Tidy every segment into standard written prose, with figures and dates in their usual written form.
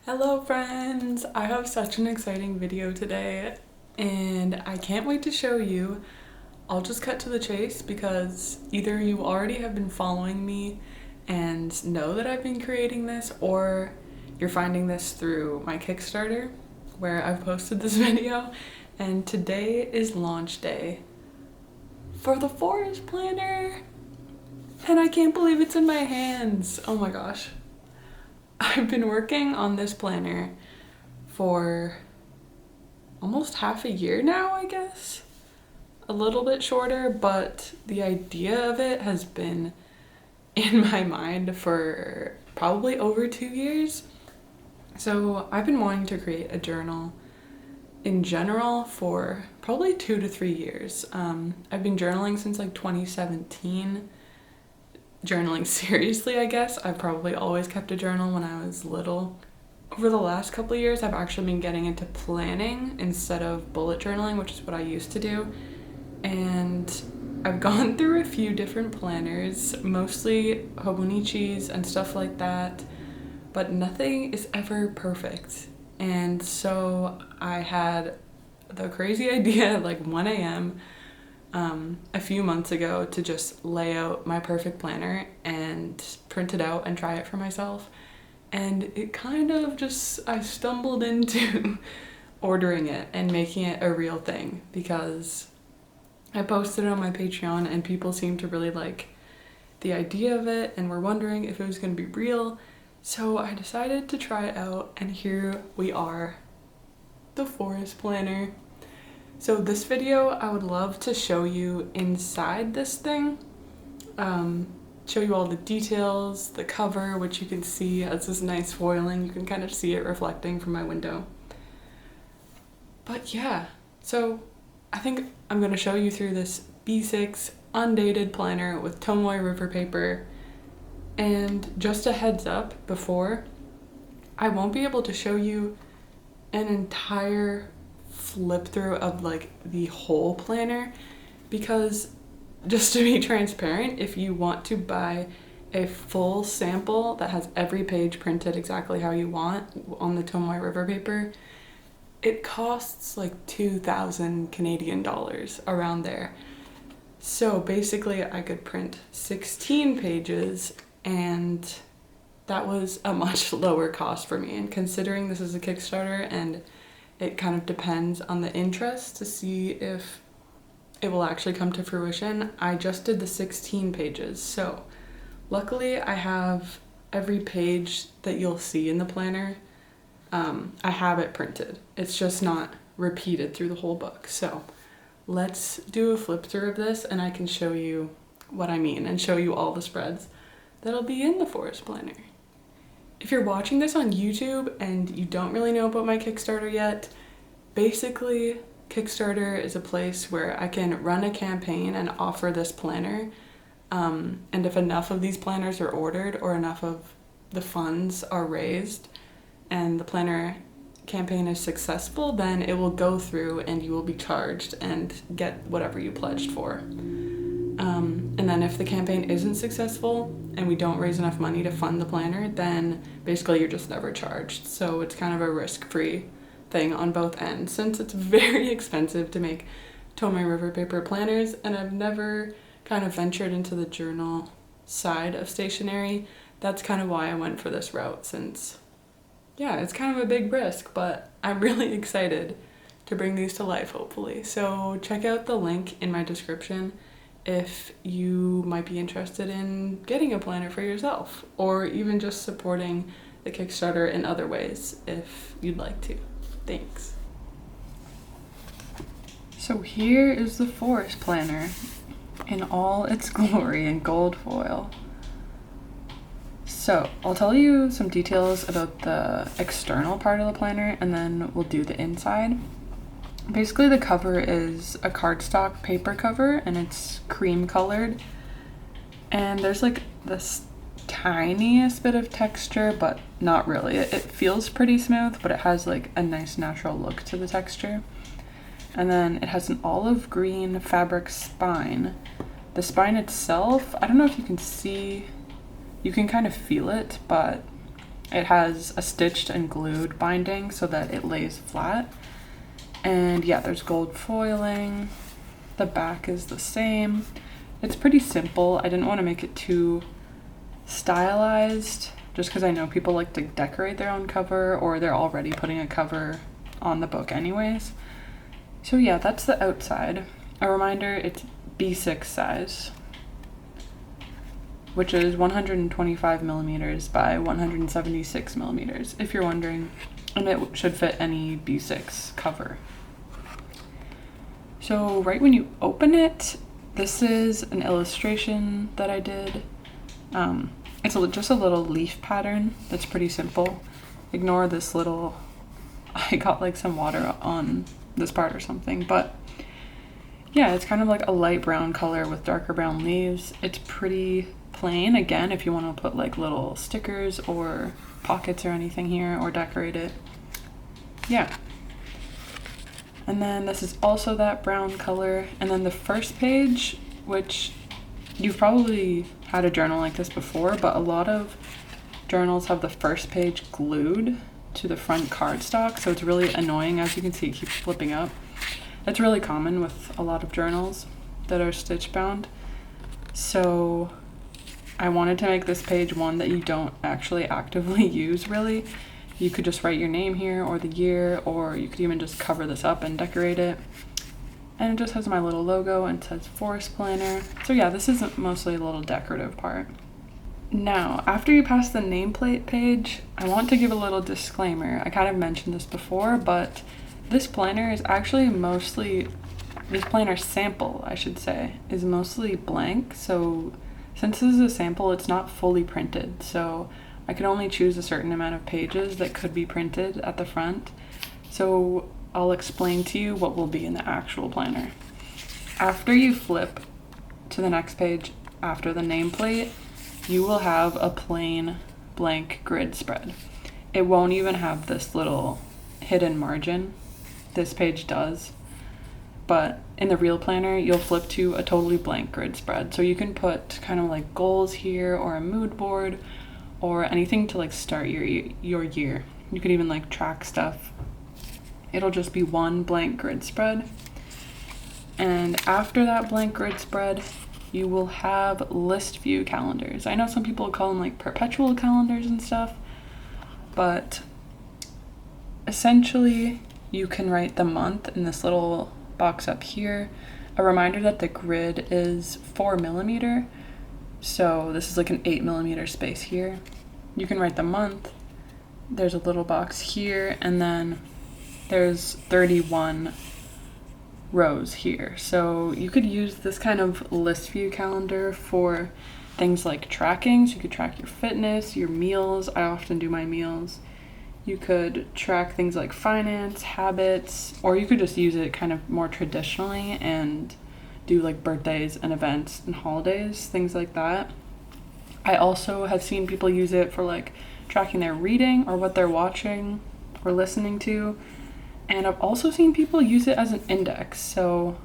Hello friends! I have such an exciting video today and I can't wait to show you. I'll just cut to the chase because either you already have been following me and know that I've been creating this, or you're finding this through my Kickstarter where I've posted this video, and today is launch day for the forest planner and I can't believe it's in my hands. Oh my gosh. I've been working on this planner for almost half a year now, I guess. A little bit shorter, but the idea of it has been in my mind for probably over 2 years. So I've been wanting to create a journal in general for probably 2 to 3 years. I've been journaling since like 2017. Journaling seriously, I guess. I've probably always kept a journal when I was little. Over the last couple of years, I've actually been getting into planning instead of bullet journaling, which is what I used to do. And I've gone through a few different planners, mostly Hobonichis and stuff like that, but nothing is ever perfect. And so I had the crazy idea at like 1 a.m. A few months ago to just lay out my perfect planner and print it out and try it for myself. And it kind of just, I stumbled into ordering it and making it a real thing because I posted it on my Patreon and people seemed to really like the idea of it and were wondering if it was going to be real. So I decided to try it out, and here we are, the forest planner. So this video, I would love to show you inside this thing, show you all the details, the cover, which you can see has this nice foiling. You can kind of see it reflecting from my window. But yeah, so I think I'm going to show you through this B6 undated planner with tomoe river paper. And just a heads up before, I won't be able to show you an entire flip through of like the whole planner because, just to be transparent, if you want to buy a full sample that has every page printed exactly how you want on the tomoe river paper, it costs like 2,000 Canadian dollars, around there. So basically I could print 16 pages, and that was a much lower cost for me. And considering this is a Kickstarter and it kind of depends on the interest to see if it will actually come to fruition, I just did the 16 pages. So luckily I have every page that you'll see in the planner. I have it printed. It's just not repeated through the whole book. So let's do a flip through of this and I can show you what I mean and show you all the spreads that'll be in the forest planner. If you're watching this on YouTube and you don't really know about my Kickstarter yet, basically Kickstarter is a place where I can run a campaign and offer this planner. And if enough of these planners are ordered or enough of the funds are raised and the planner campaign is successful, then it will go through and you will be charged and get whatever you pledged for. And then if the campaign isn't successful and we don't raise enough money to fund the planner, then basically you're just never charged. So it's kind of a risk-free thing on both ends, since it's very expensive to make tomoe river paper planners, and I've never kind of ventured into the journal side of stationery. That's kind of why I went for this route, since yeah, it's kind of a big risk, but I'm really excited to bring these to life, hopefully. So check out the link in my description if you might be interested in getting a planner for yourself, or even just supporting the Kickstarter in other ways if you'd like to. Thanks. So here is the forest planner in all its glory in gold foil. So I'll tell you some details about the external part of the planner and then we'll do the inside. Basically the cover is a cardstock paper cover and it's cream colored, and there's like this tiniest bit of texture, but not really. It feels pretty smooth, but it has like a nice natural look to the texture. And then it has an olive green fabric spine. The spine itself, I don't know if you can see, you can kind of feel it, but It has a stitched and glued binding so that it lays flat. And yeah, there's gold foiling. The back is the same. It's pretty simple. I didn't want to make it too stylized just because I know people like to decorate their own cover, or they're already putting a cover on the book anyways. So yeah, that's the outside. A reminder, it's B6 size, which is 125 millimeters by 176 millimeters, if you're wondering, and it should fit any B6 cover. So right when you open it, this is an illustration that I did. It's just a little leaf pattern that's pretty simple. Ignore this little, I got like some water on this part or something, but yeah, it's kind of like a light brown color with darker brown leaves. It's pretty plain. Again, if you want to put like little stickers or pockets or anything here or decorate it. Yeah. And then this is also that brown color. And then the first page, which you've probably had a journal like this before, but a lot of journals have the first page glued to the front cardstock, so it's really annoying. As you can see, it keeps flipping up. That's really common with a lot of journals that are stitch bound. So I wanted to make this page one that you don't actually actively use really. You could just write your name here or the year, or you could even just cover this up and decorate it. And it just has my little logo and it says Forest Planner. So yeah, this is mostly a little decorative part. Now, after you pass the nameplate page, I want to give a little disclaimer. I kind of mentioned this before, but this planner is actually mostly, this planner sample, I should say, is mostly blank. So since this is a sample, it's not fully printed. So I could only choose a certain amount of pages that could be printed at the front. So I'll explain to you what will be in the actual planner. After you flip to the next page after the nameplate, you will have a plain blank grid spread. It won't even have this little hidden margin. This page does. But in the real planner, you'll flip to a totally blank grid spread. So you can put kind of like goals here or a mood board or anything to like start your year. You could even like track stuff. It'll just be one blank grid spread. And after that blank grid spread, you will have list view calendars. I know some people call them like perpetual calendars and stuff, but essentially you can write the month in this little box up here. A reminder that the grid is 4 millimeter. So this is like an 8 millimeter space here. You can write the month. There's a little box here, and then there's 31 rows here. So you could use this kind of list view calendar for things like tracking. So you could track your fitness, your meals. I often do my meals. You could track things like finance, habits, or you could just use it kind of more traditionally and do like birthdays and events and holidays, things like that. I also have seen people use it for like tracking their reading or what they're watching or listening to. And I've also seen people use it as an index. So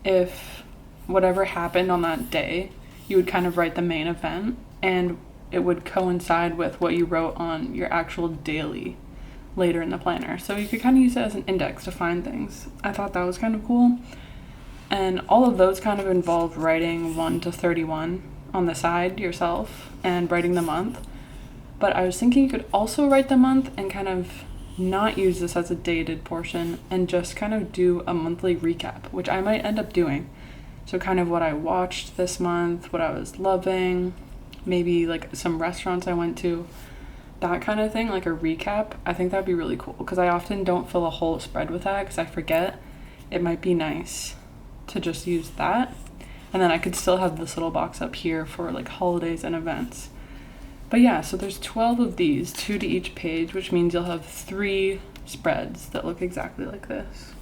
if whatever happened on that day, you would kind of write the main event and it would coincide with what you wrote on your actual daily later in the planner. So you could kind of use it as an index to find things. I thought that was kind of cool. And all of those kind of involve writing 1 to 31 on the side yourself and writing the month. But I was thinking you could also write the month and kind of not use this as a dated portion and just kind of do a monthly recap, which I might end up doing. So kind of what I watched this month, what I was loving, maybe like some restaurants I went to, that kind of thing, like a recap. I think that'd be really cool because I often don't fill a whole spread with that because I forget. It might be nice to just use that. And then I could still have this little box up here for like holidays and events. But yeah, so there's 12 of these, 2 to each page, which means you'll have 3 spreads that look exactly like this.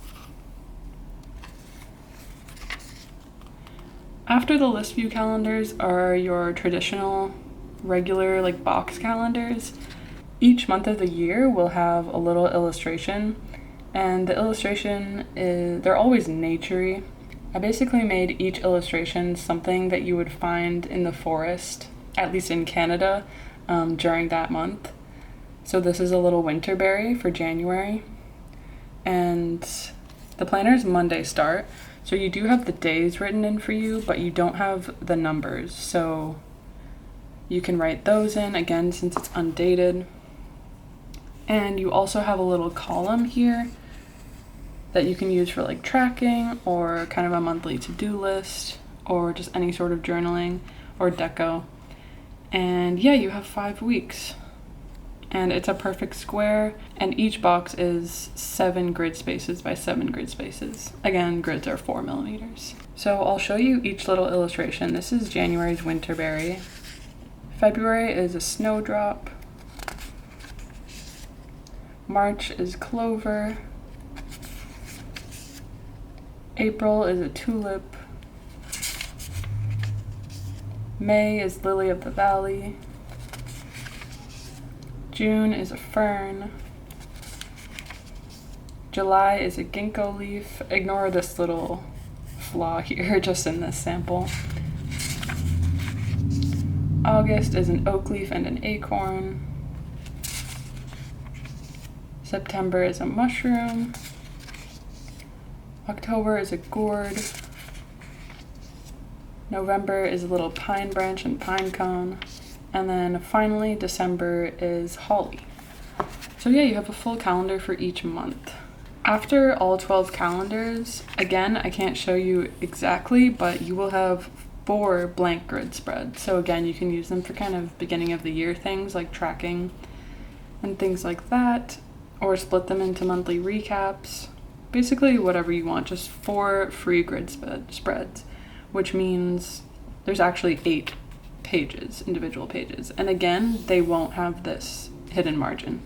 After the list view calendars are your traditional, regular like box calendars. Each month of the year will have a little illustration, and the illustration is, they're always nature-y. I basically made each illustration something that you would find in the forest, at least in Canada, during that month. So this is a little winterberry for January. And the planner is Monday start. So you do have the days written in for you, but you don't have the numbers. So you can write those in, again, since it's undated. And you also have a little column here that you can use for like tracking or kind of a monthly to-do list or just any sort of journaling or deco. And yeah, you have 5 weeks. And it's a perfect square, and each box is 7 grid spaces by 7 grid spaces. Again, grids are 4 millimeters. So I'll show you each little illustration. This is January's winterberry. February is a snowdrop. March is clover. April is a tulip. May is lily of the valley. June is a fern. July is a ginkgo leaf. Ignore this little flaw here just in this sample. August is an oak leaf and an acorn. September is a mushroom. October is a gourd. November is a little pine branch and pine cone. And then finally, December is holly. So yeah, you have a full calendar for each month. After all 12 calendars, again, I can't show you exactly, but you will have 4 blank grid spreads. So again, you can use them for kind of beginning of the year things like tracking and things like that, or split them into monthly recaps. Basically, whatever you want, just 4 free grid spreads, which means there's actually 8 pages, individual pages. And again, they won't have this hidden margin.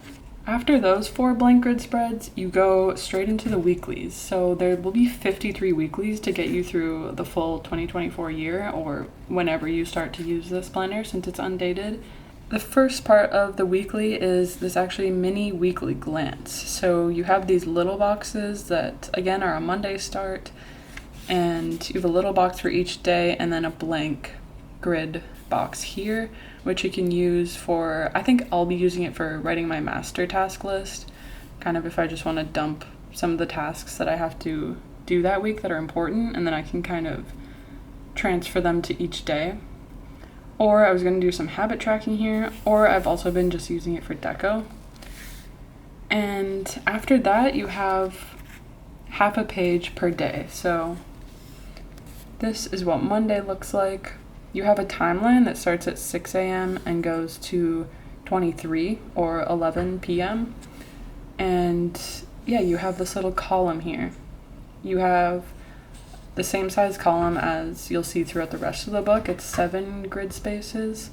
After those 4 blank grid spreads, you go straight into the weeklies. So there will be 53 weeklies to get you through the full 2024 year, or whenever you start to use this planner since it's undated. The first part of the weekly is this actually mini weekly glance. So you have these little boxes that again are a Monday start, and you have a little box for each day and then a blank grid box here, which you can use for, I think I'll be using it for writing my master task list, kind of if I just want to dump some of the tasks that I have to do that week that are important, and then I can kind of transfer them to each day. Or I was going to do some habit tracking here, or I've also been just using it for deco. And after that, you have half a page per day. So this is what Monday looks like. You have a timeline that starts at 6 a.m. and goes to 23 or 11 p.m. And yeah, you have this little column here. You have the same size column as you'll see throughout the rest of the book. It's 7 grid spaces.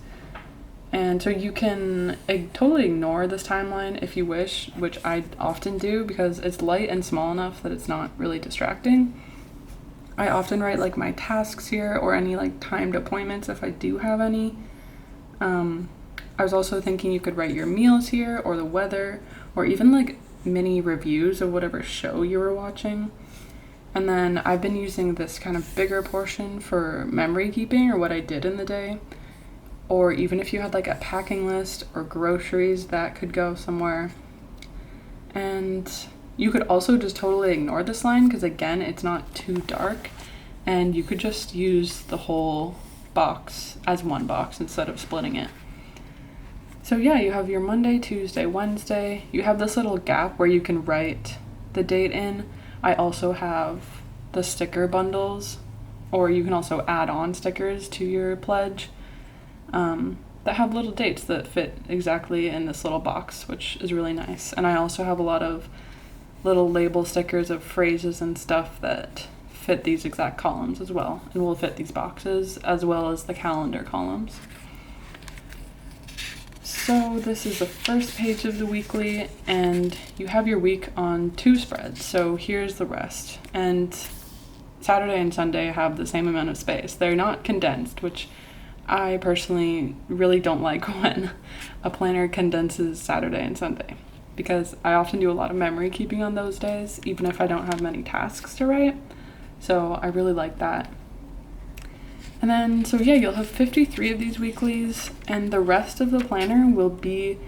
And so you can totally ignore this timeline if you wish, which I often do because it's light and small enough that it's not really distracting. I often write like my tasks here or any like timed appointments if I do have any. I was also thinking you could write your meals here or the weather or even like mini reviews of whatever show you were watching. And then I've been using this kind of bigger portion for memory keeping or what I did in the day. Or even if you had like a packing list or groceries that could go somewhere. And you could also just totally ignore this line because again, it's not too dark, and you could just use the whole box as one box instead of splitting it. So yeah, you have your Monday, Tuesday, Wednesday. You have this little gap where you can write the date in. I also have the sticker bundles, or you can also add on stickers to your pledge that have little dates that fit exactly in this little box, which is really nice. And I also have a lot of little label stickers of phrases and stuff that fit these exact columns as well, and will fit these boxes as well as the calendar columns. So this is the first page of the weekly, and you have your week on 2 spreads. So here's the rest. And Saturday and Sunday have the same amount of space. They're not condensed, which I personally really don't like when a planner condenses Saturday and Sunday, because I often do a lot of memory keeping on those days, even if I don't have many tasks to write. So I really like that. And then, so yeah, you'll have 53 of these weeklies, and the rest of the planner will be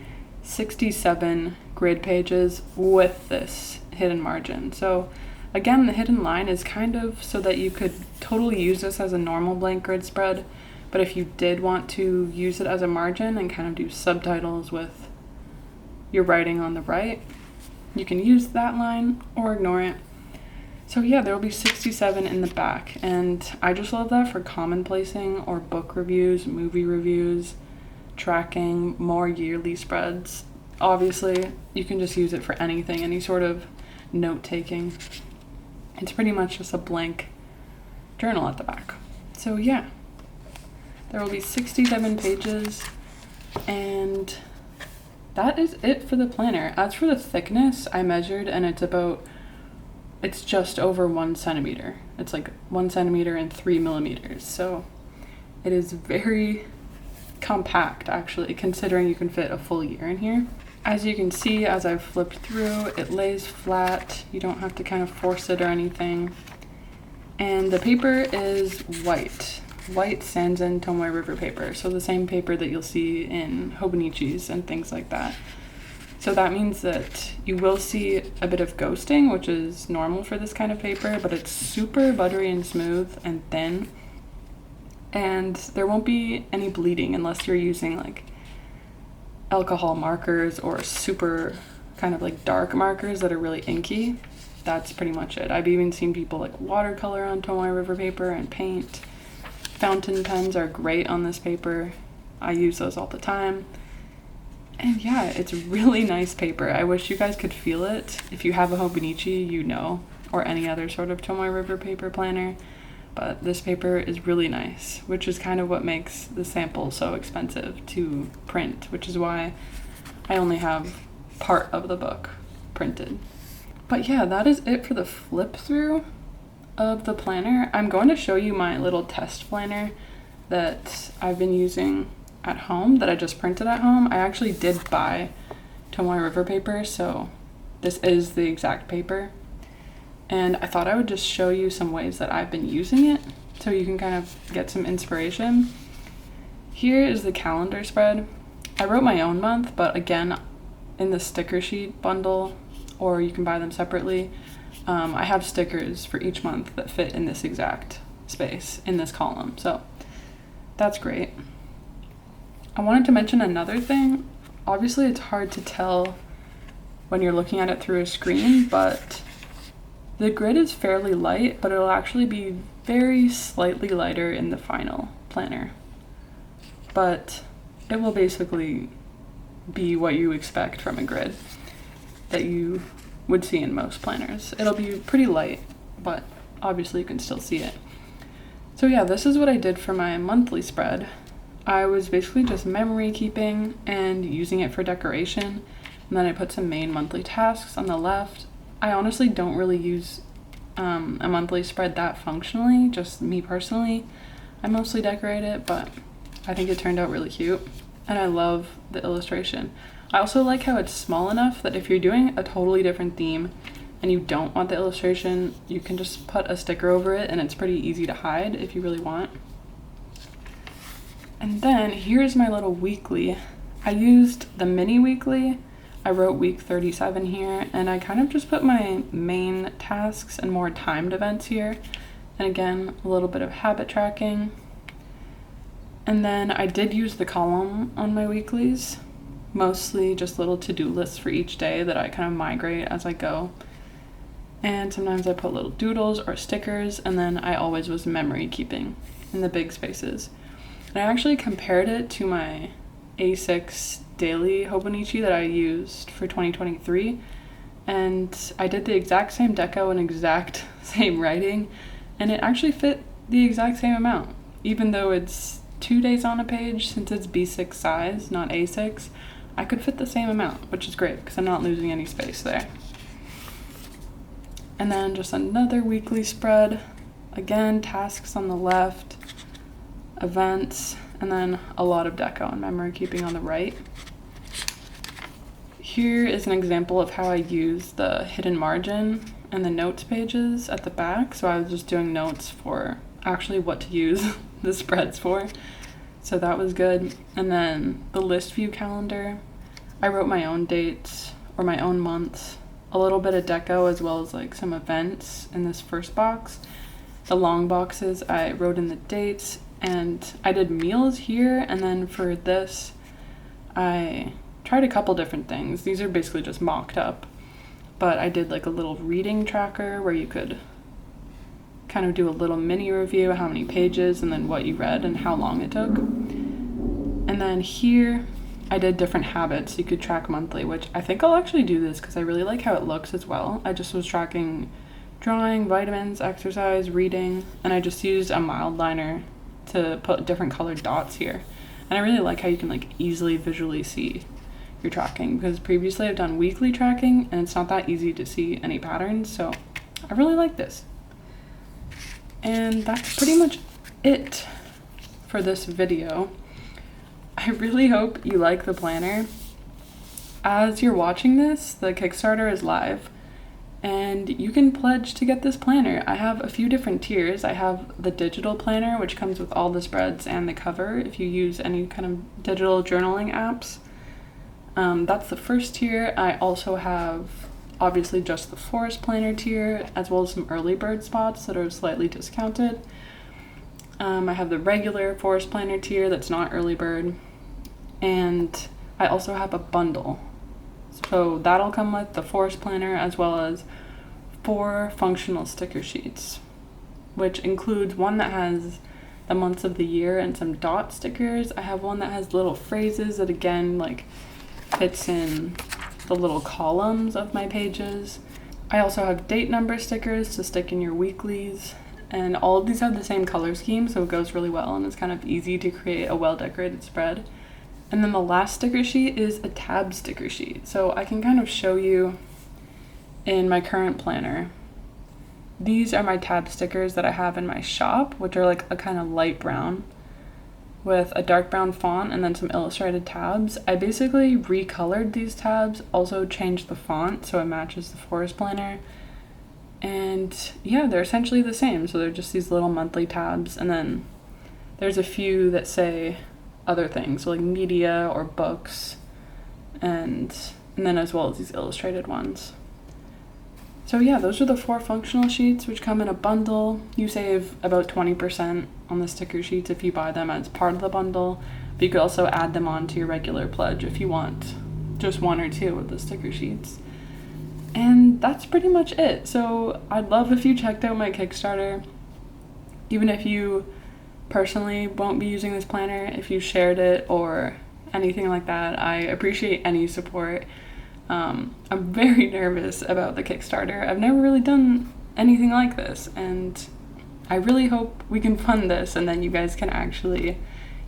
67 grid pages with this hidden margin. So again, the hidden line is kind of so that you could totally use this as a normal blank grid spread, but if you did want to use it as a margin and kind of do subtitles with your writing on the right, you can use that line or ignore it. So yeah, there will be 67 in the back, and I just love that for commonplacing or book reviews, movie reviews, tracking, more yearly spreads. Obviously, you can just use it for anything, any sort of note-taking. It's pretty much just a blank journal at the back. So yeah, there will be 67 pages, and that is it for the planner. As for the thickness, I measured, and it's just over 1 centimeter. It's like 1 centimeter and 3 millimeters. So it is very compact, actually, considering you can fit a full year in here. As you can see, as I've flipped through, it lays flat. You don't have to kind of force it or anything. And the paper is white Sanzen Tomoe River paper. So the same paper that you'll see in Hobonichis and things like that. So that means that you will see a bit of ghosting, which is normal for this kind of paper, but it's super buttery and smooth and thin. And there won't be any bleeding unless you're using like alcohol markers or super kind of like dark markers that are really inky. That's pretty much it. I've even seen people like watercolor on Tomoe River paper and paint. Fountain pens are great on this paper. I use those all the time. And yeah, it's really nice paper. I wish you guys could feel it. If you have a Hobonichi, you know, or any other sort of Tomoe River paper planner. But this paper is really nice, which is kind of what makes the sample so expensive to print, which is why I only have part of the book printed. But yeah, that is it for the flip through of the planner. I'm going to show you my little test planner that I've been using at home, that I just printed at home. I actually did buy Tomoe River paper, so this is the exact paper. And I thought I would just show you some ways that I've been using it so you can kind of get some inspiration. Here is the calendar spread. I wrote my own month, but again, in the sticker sheet bundle, or you can buy them separately, I have stickers for each month that fit in this exact space in this column. So that's great. I wanted to mention another thing. Obviously, it's hard to tell when you're looking at it through a screen, but the grid is fairly light, but it'll actually be very slightly lighter in the final planner. But it will basically be what you expect from a grid that you would see in most planners. It'll be pretty light, but obviously you can still see it. So yeah, this is what I did for my monthly spread. I was basically just memory keeping and using it for decoration, and then I put some main monthly tasks on the left. I honestly don't really use a monthly spread that functionally, just me personally. I mostly decorate it, but I think it turned out really cute, and I love the illustration. I also like how it's small enough that if you're doing a totally different theme and you don't want the illustration, you can just put a sticker over it, and it's pretty easy to hide if you really want. And then here's my little weekly. I used the mini weekly. I wrote week 37 here, and I kind of just put my main tasks and more timed events here. And again, a little bit of habit tracking. And then I did use the column on my weeklies, mostly just little to-do lists for each day that I kind of migrate as I go. And sometimes I put little doodles or stickers, and then I always was memory keeping in the big spaces. And I actually compared it to my A6 daily Hobonichi that I used for 2023, and I did the exact same deco and exact same writing, and it actually fit the exact same amount. Even though it's 2 days on a page, since it's B6 size, not A6, I could fit the same amount, which is great because I'm not losing any space there. And then just another weekly spread. Again, tasks on the left, events, and then a lot of deco and memory keeping on the right. Here is an example of how I use the hidden margin and the notes pages at the back. So I was just doing notes for actually what to use the spreads for. So that was good. And then the list view calendar. I wrote my own dates or my own months, a little bit of deco as well as like some events in this first box. The long boxes, I wrote in the dates, and I did meals here, and then for this, I tried a couple different things. These are basically just mocked up, but I did like a little reading tracker where you could kind of do a little mini review, how many pages, and then what you read and how long it took. And then here, I did different habits you could track monthly, which I think I'll actually do this because I really like how it looks as well. I just was tracking drawing, vitamins, exercise, reading, and I just used a mild liner to put different colored dots here. And I really like how you can like easily visually see your tracking, because previously I've done weekly tracking and it's not that easy to see any patterns, so I really like this. And that's pretty much it for this video. I really hope you like the planner. As you're watching this, the Kickstarter is live, and you can pledge to get this planner. I have a few different tiers. I have the digital planner, which comes with all the spreads and the cover if you use any kind of digital journaling apps. That's the first tier. I also have obviously just the forest planner tier, as well as some early bird spots that are slightly discounted. I have the regular forest planner tier that's not early bird, and I also have a bundle. So that'll come with the forest planner as well as 4 functional sticker sheets, which includes one that has the months of the year and some dot stickers. I have one that has little phrases that again like fits in the little columns of my pages. I also have date number stickers to stick in your weeklies, and all of these have the same color scheme, so it goes really well and it's kind of easy to create a well-decorated spread. And then the last sticker sheet is a tab sticker sheet. So I can kind of show you in my current planner. These are my tab stickers that I have in my shop, which are like a kind of light brown with a dark brown font and then some illustrated tabs. I basically recolored these tabs, also changed the font so it matches the forest planner. And yeah, they're essentially the same. So they're just these little monthly tabs, and then there's a few that say other things, so like media or books, and then as well as these illustrated ones. So yeah, those are the 4 functional sheets, which come in a bundle. You save about 20% on the sticker sheets if you buy them as part of the bundle, but you could also add them on to your regular pledge if you want just 1 or 2 of the sticker sheets. And that's pretty much it. So I'd love if you checked out my Kickstarter, even if you personally won't be using this planner, if you shared it or anything like that. I appreciate any support. I'm very nervous about the Kickstarter. I've never really done anything like this, and I really hope we can fund this and then you guys can actually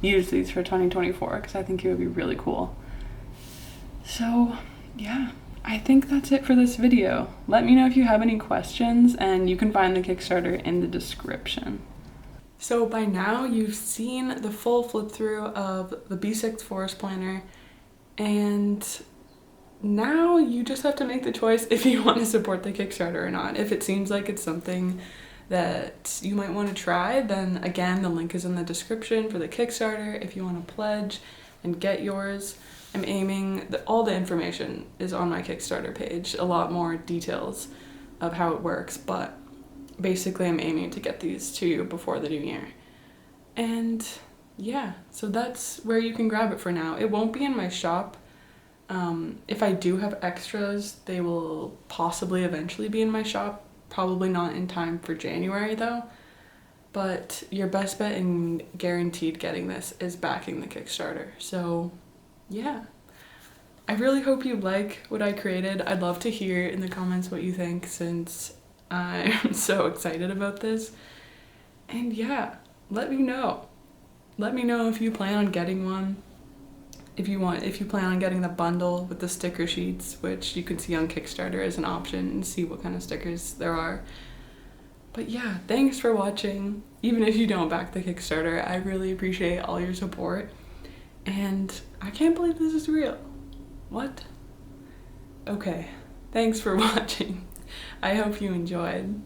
use these for 2024, because I think it would be really cool. So yeah, I think that's it for this video. Let me know if you have any questions, and you can find the Kickstarter in the description. So by now you've seen the full flip through of the B6 Forest Planner, and now you just have to make the choice if you want to support the Kickstarter or not. If it seems like it's something that you might want to try, then again, the link is in the description for the Kickstarter if you want to pledge and get yours. I'm aiming, all the information is on my Kickstarter page, a lot more details of how it works, but basically I'm aiming to get these to you before the new year. And yeah, so that's where you can grab it for now. It won't be in my shop. If I do have extras, they will possibly eventually be in my shop, probably not in time for January though. But your best bet in guaranteed getting this is backing the Kickstarter. So yeah, I really hope you like what I created. I'd love to hear in the comments what you think, since I'm so excited about this. And yeah, let me know. Let me know if you plan on getting one. If you plan on getting the bundle with the sticker sheets, which you can see on Kickstarter as an option, and see what kind of stickers there are. But yeah, thanks for watching. Even if you don't back the Kickstarter, I really appreciate all your support. And I can't believe this is real. What? Okay, thanks for watching. I hope you enjoyed.